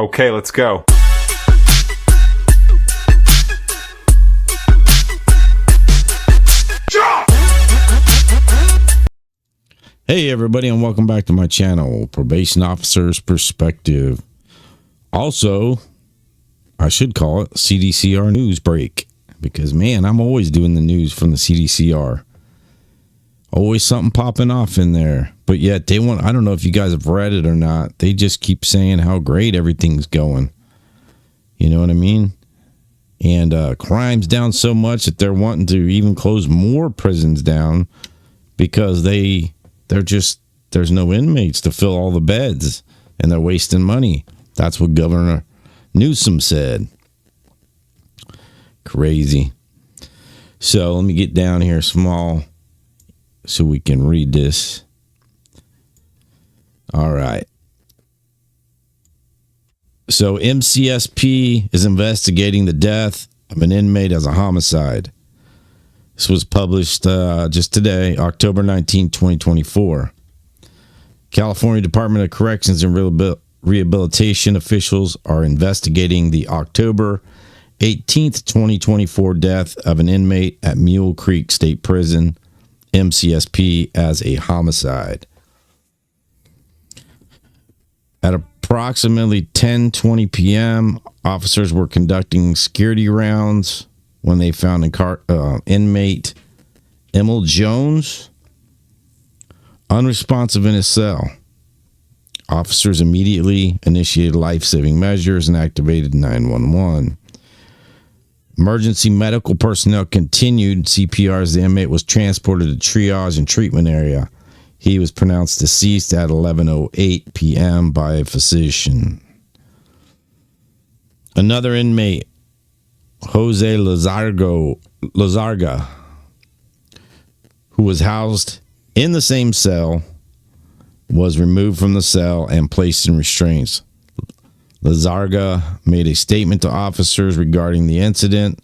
Okay, let's go. Hey everybody, and welcome back to my channel, Probation Officer's Perspective. Also, I should call it CDCR News Break, because man, I'm always doing the news from the CDCR. Always something popping off in there. But yet I don't know if you guys have read it or not, they just keep saying how great everything's going. You know what I mean? And crime's down so much that they're wanting to even close more prisons down because there's no inmates to fill all the beds and they're wasting money. That's what Governor Newsom said. Crazy. So let me get down here small so we can read this. All right. So MCSP is investigating the death of an inmate as a homicide. This was published just today, October 19, 2024. California Department of Corrections and Rehabilitation officials are investigating the October 18th, 2024 death of an inmate at Mule Creek State Prison, MCSP, as a homicide. At approximately 10:20 p.m., officers were conducting security rounds when they found inmate Emil Jones unresponsive in his cell. Officers immediately initiated life-saving measures and activated 911. Emergency medical personnel continued CPR as the inmate was transported to triage and treatment area. He was pronounced deceased at 11:08 p.m. by a physician. Another inmate, Jose Lazarga, who was housed in the same cell, was removed from the cell and placed in restraints. Lazarga made a statement to officers regarding the incident.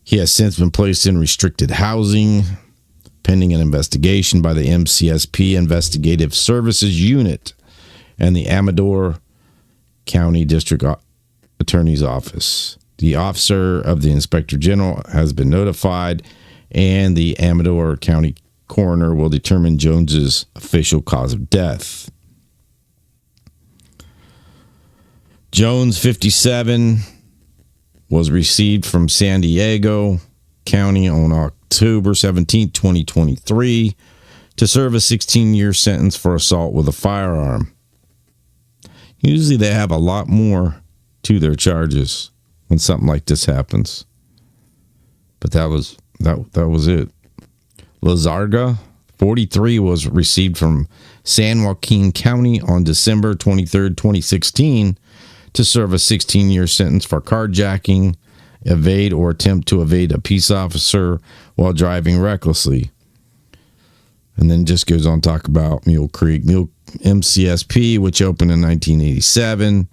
He has since been placed in restricted housing, pending an investigation by the MCSP Investigative Services Unit and the Amador County District Attorney's Office. The officer of the Inspector General has been notified, and the Amador County Coroner will determine Jones's official cause of death. Jones, 57, was received from San Diego County on October 17, 2023, to serve a 16-year sentence for assault with a firearm. Usually they have a lot more to their charges when something like this happens. But that was it. Lazarga, 43, was received from San Joaquin County on December 23, 2016, to serve a 16-year sentence for carjacking, evade or attempt to evade a peace officer while driving recklessly. And then just goes on to talk about Mule Creek. Mule MCSP, which opened in 1987,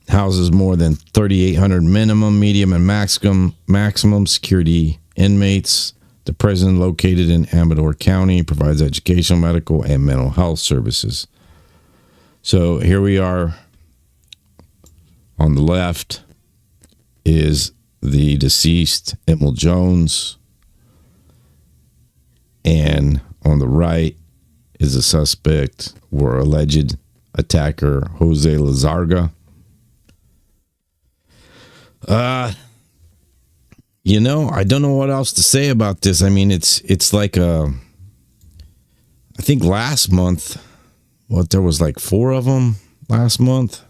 houses more than 3,800 minimum, medium, and maximum security inmates. The prison, located in Amador County, provides educational, medical, and mental health services. So here we are. On the left is the deceased Emil Jones, and on the right is the suspect or alleged attacker, Jose Lazarga. I don't know what else to say about this. I mean, it's like I think last month, there was like 4 of them last month.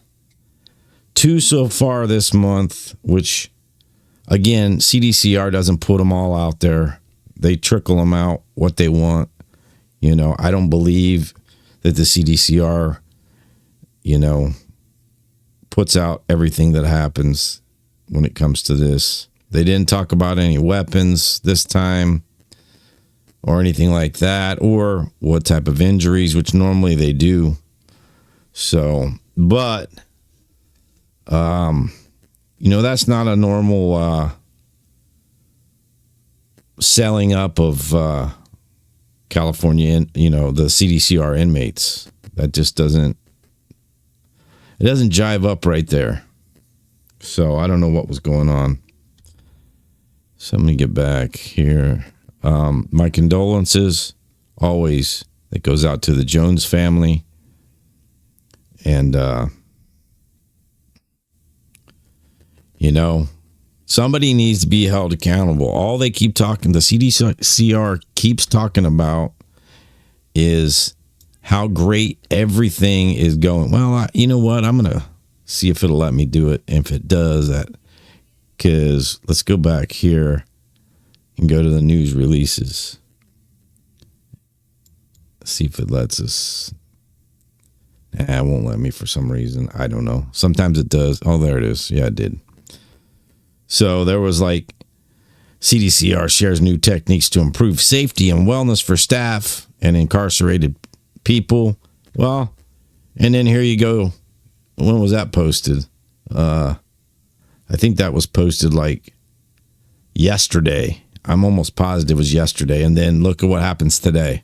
2 so far this month, which, again, CDCR doesn't put them all out there. They trickle them out what they want. I don't believe that the CDCR, puts out everything that happens when it comes to this. They didn't talk about any weapons this time or anything like that, or what type of injuries, which normally they do. So, but that's not a normal selling up of California, the CDCR inmates. That just doesn't. It doesn't jive up right there. So I don't know what was going on. So let me get back here. My condolences always. That goes out to the Jones family. And, you know, somebody needs to be held accountable. All they keep talking, the CDCR keeps talking about is how great everything is going. Well, you know what? I'm going to see if it'll let me do it. If it does that, because let's go back here and go to the news releases. See if it lets us. It won't let me for some reason. I don't know. Sometimes it does. Oh, there it is. Yeah, it did. So there was like CDCR shares new techniques to improve safety and wellness for staff and incarcerated people. Well, and then here you go. When was that posted? I think that was posted like yesterday. I'm almost positive it was yesterday. And then look at what happens today.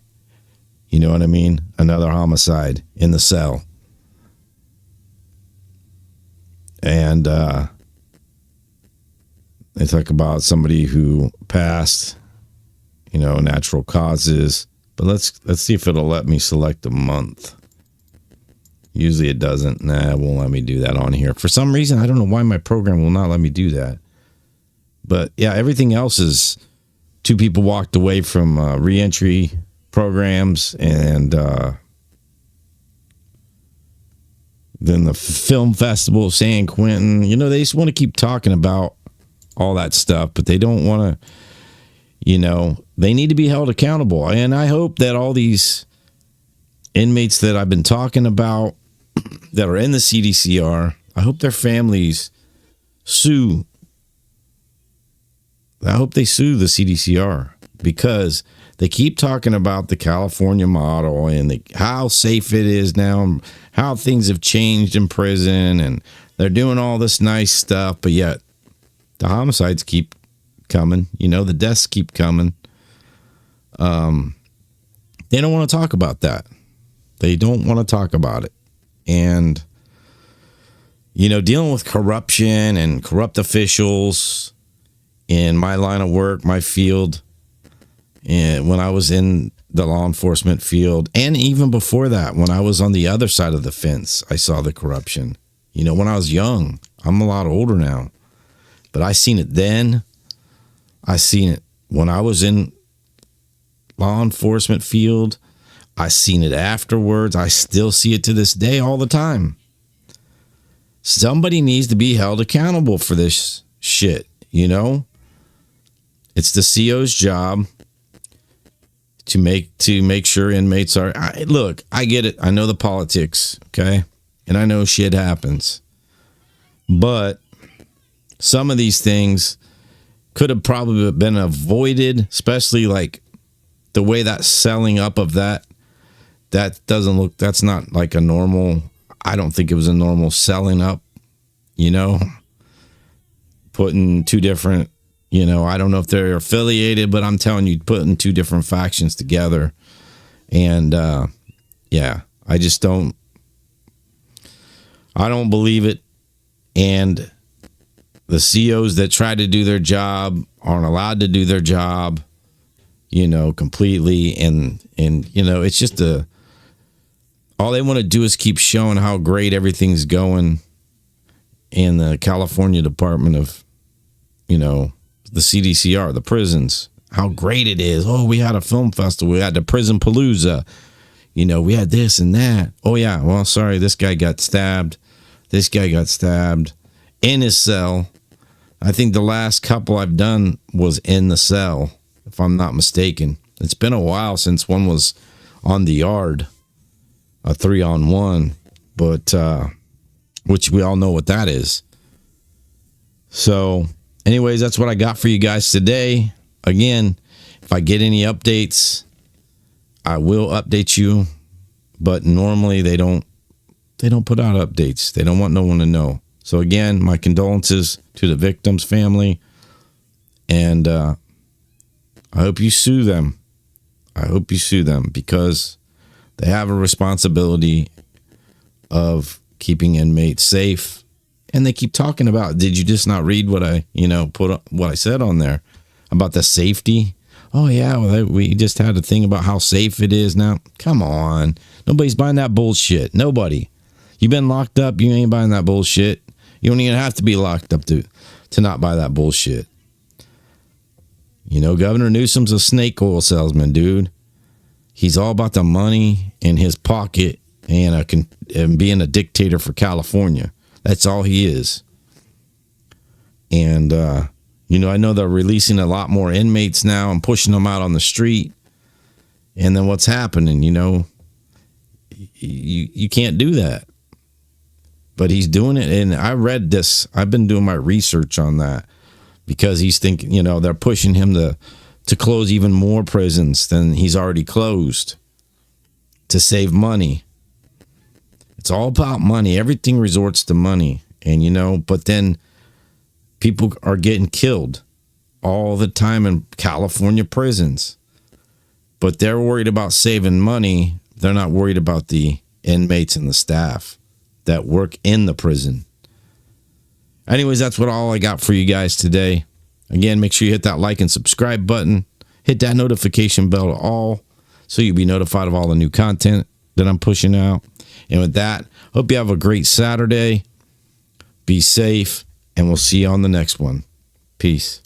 You know what I mean? Another homicide in the cell. And they talk about somebody who passed, you know, natural causes. But let's see if it'll let me select a month. Usually it doesn't. Nah, it won't let me do that on here. For some reason, I don't know why my program will not let me do that. But yeah, everything else is 2 people walked away from reentry programs, and then the film festival of San Quentin. You know, they just want to keep talking about all that stuff, but they don't want to, you know, they need to be held accountable. And I hope that all these inmates that I've been talking about that are in the CDCR, I hope their families sue. I hope they sue the CDCR, because they keep talking about the California model and how safe it is now, how things have changed in prison, and they're doing all this nice stuff, but yet the homicides keep coming. You know, the deaths keep coming. They don't want to talk about that. They don't want to talk about it. And, you know, dealing with corruption and corrupt officials in my line of work, my field, and when I was in the law enforcement field, and even before that, when I was on the other side of the fence, I saw the corruption. You know, when I was young, I'm a lot older now, but I seen it then. I seen it when I was in law enforcement field. I seen it afterwards. I still see it to this day all the time. Somebody needs to be held accountable for this shit, you know? It's the CO's job to make sure inmates are. Look, I get it. I know the politics, okay? And I know shit happens. But some of these things could have probably been avoided, especially like the way that selling up of that doesn't look, that's not like a normal, I don't think it was a normal selling up, you know, putting 2 different, you know, I don't know if they're affiliated, but I'm telling you, putting 2 different factions together. And, yeah, I don't believe it. And the COs that try to do their job aren't allowed to do their job, you know, completely. And you know, it's just all they want to do is keep showing how great everything's going in the California Department of, you know, the CDCR, the prisons, how great it is. Oh, we had a film festival. We had the Prison Palooza. You know, we had this and that. Oh, yeah. Well, sorry, this guy got stabbed. This guy got stabbed in his cell. I think the last couple I've done was in the cell, if I'm not mistaken. It's been a while since one was on the yard, a 3-on-1, but which we all know what that is. So, anyways, that's what I got for you guys today. Again, if I get any updates, I will update you. But normally they don't put out updates. They don't want no one to know. So again, my condolences to the victim's family, and I hope you sue them. I hope you sue them, because they have a responsibility of keeping inmates safe. And they keep talking about, did you just not read what I, what I said on there about the safety? Oh, yeah, well, we just had a thing about how safe it is now. Come on. Nobody's buying that bullshit. Nobody. You've been locked up. You ain't buying that bullshit. You don't even have to be locked up to not buy that bullshit. Governor Newsom's a snake oil salesman, dude. He's all about the money in his pocket and being a dictator for California. That's all he is. And, I know they're releasing a lot more inmates now and pushing them out on the street. And then what's happening, you can't do that. But he's doing it. And I read this. I've been doing my research on that because he's thinking, they're pushing him to close even more prisons than he's already closed to save money. It's all about money. Everything resorts to money. And, but then people are getting killed all the time in California prisons. But they're worried about saving money. They're not worried about the inmates and the staff that work in the prison. Anyways, that's all I got for you guys today. Again, make sure you hit that like and subscribe button. Hit that notification bell to all so you'll be notified of all the new content that I'm pushing out. And with that, hope you have a great Saturday. Be safe, and we'll see you on the next one. Peace.